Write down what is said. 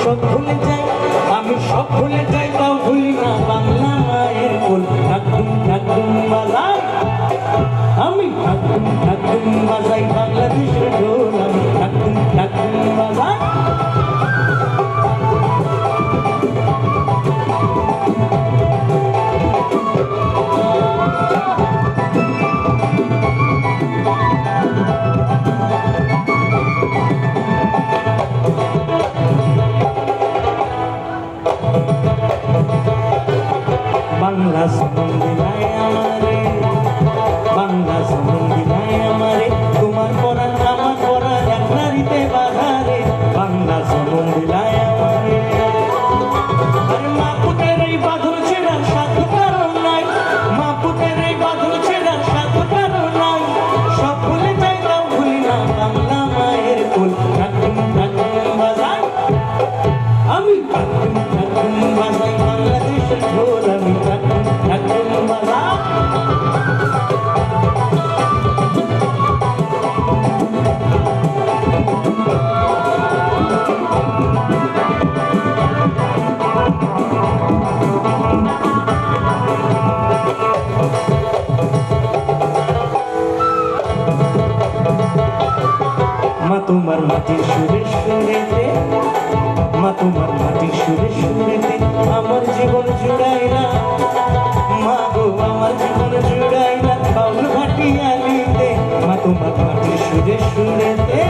সব ভুলে যাই, আমি সব ভুলে যাই, তাও ভুলি না বাংলা মায়ের কোল। ঢাকুম ঢাকুম বাজাই, আমি ঢাকুম ঢাকুম বাজাই, বাংলাদেশের ঢোল আমি ঢাকুম ঢাকুম বাজাই। বাংলা সম্বন্ধে নাই আমারে, বাংলা সম্বন্ধে নাই আমারে, তোমার পরাণ আমার পরাণ এক নারীতে বাধারে। বাংলা সম্বন্ধে নাই আমারে, আরে মা পুতের এই বাঁধন ছেড়ার সাথ কারণ নাই, মা পুতের এই বাঁধন ছেড়ার সাথ কারণ নাই। সব ভুলে যাই, তাও ভুলি না বাংলা মায়ের কোল। ঢাকুম ঢাকুম বাজাই, আমি ঢাকুম ঢাকুম বাজাই, বাংলাদেশের ঢোল আমি ঢাকুম ঢাকুম বাজাই। মা তোমার মাটির সুরে সুরেতে, মা তোমার মাটির সুরে সুরেতে আমার জীবন জুড়াইলা। মা গো আমার জীবন জুড়াইলা বাউল ভাটিয়ালিতে। মা তোমার মাটির সুরে সুরেতে